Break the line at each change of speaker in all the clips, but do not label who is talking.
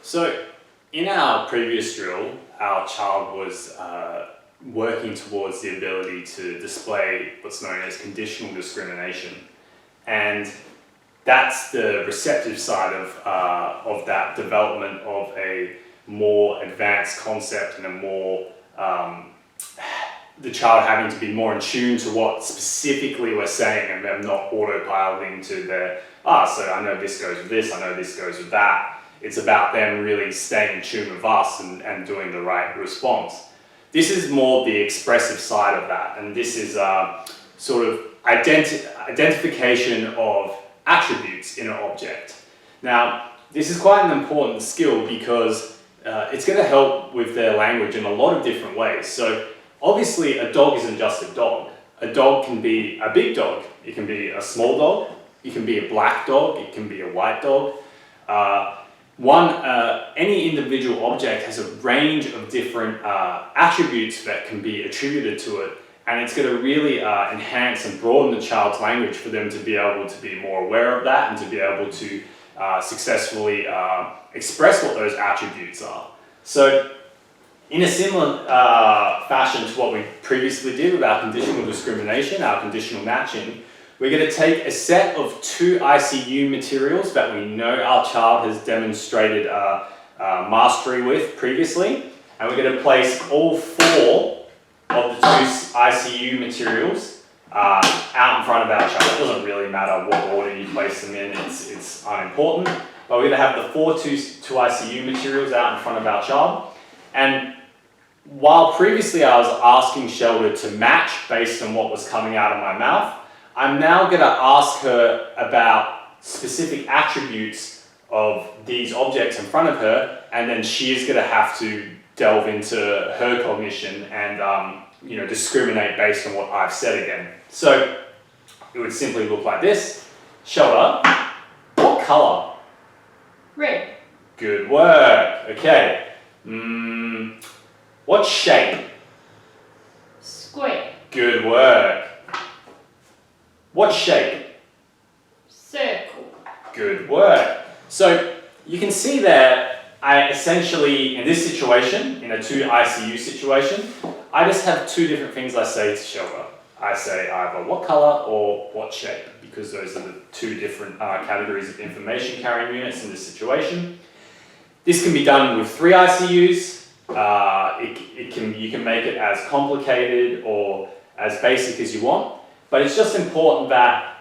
So in our previous drill, our child was working towards the ability to display what's known as conditional discrimination. And that's the receptive side of that development of a more advanced concept and a more, the child having to be more in tune to what specifically we're saying and them not autopiloting to their, so I know this goes with this, I know this goes with that. It's about them really staying in tune with us and doing the right response. This is more the expressive side of that, and this is sort of identification of attributes in an object. Now, this is quite an important skill because it's going to help with their language in a lot of different ways. So obviously a dog isn't just a dog. A dog can be a big dog, it can be a small dog, it can be a black dog, it can be a white dog. Any individual object has a range of different attributes that can be attributed to it, and it's going to really enhance and broaden the child's language for them to be able to be more aware of that and to be able to successfully express what those attributes are. So in a similar fashion to what we previously did with our conditional discrimination, our conditional matching, we're going to take a set of 2 ICU materials that we know our child has demonstrated mastery with previously, and we're going to place all 4 of the 2 ICU materials out in front of our child. It doesn't really matter what order you place them in, it's unimportant, but we're going to have the 2 ICU materials out in front of our child. And while previously I was asking Shelda to match based on what was coming out of my mouth, I'm now going to ask her about specific attributes of these objects in front of her, and then she is going to have to delve into her cognition and discriminate based on what I've said again. So it would simply look like this. Shelda, what colour?
Red.
Good work. Okay. What shape?
Square.
Good work. What shape?
Circle.
Good work. So you can see there, I essentially, in this situation, in a 2 ICU situation, I just have 2 different things I say to Shelda. I say either what colour or what shape, because those are the 2 different categories of information carrying units in this situation. This can be done with 3 ICUs. You can make it as complicated or as basic as you want, but it's just important that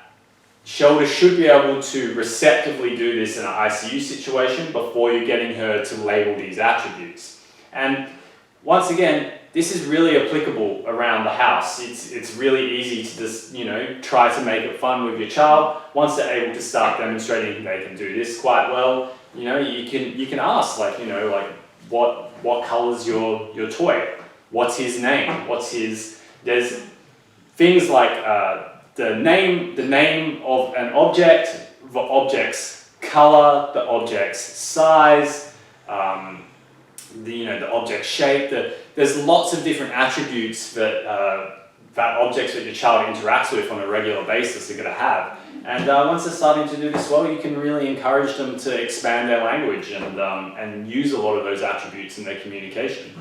Shelda should be able to receptively do this in an ICU situation before you're getting her to label these attributes. And once again, this is really applicable around the house. It's really easy to just, try to make it fun with your child. Once they're able to start demonstrating they can do this quite well, you can ask, what color's your toy? What's his name? There's things like the name of an object, the object's color, the object's size, the object shape. There's lots of different attributes that objects that your child interacts with on a regular basis are going to have. And once they're starting to do this well, you can really encourage them to expand their language and use a lot of those attributes in their communication.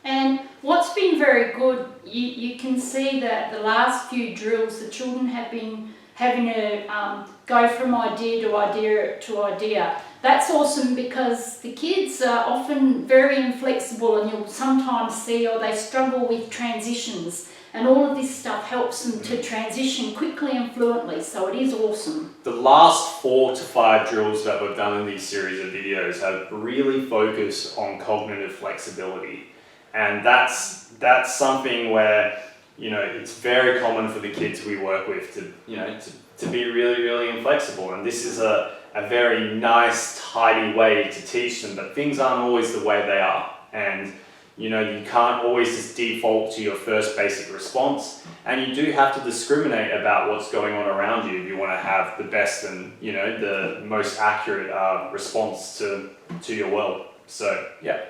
And what's been very good, you can see that the last few drills, the children have been having to go from idea to idea to idea. That's awesome because the kids are often very inflexible, and you'll sometimes see they struggle with transitions. And all of this stuff helps them to transition quickly and fluently, so it is awesome.
The last 4 to 5 drills that we've done in these series of videos have really focused on cognitive flexibility. And that's something where, it's very common for the kids we work with to be really, really inflexible. And this is a very nice, tidy way to teach them, but things aren't always the way they are. And you can't always just default to your first basic response, and you do have to discriminate about what's going on around you if you want to have the best and the most accurate response to your world. So yeah.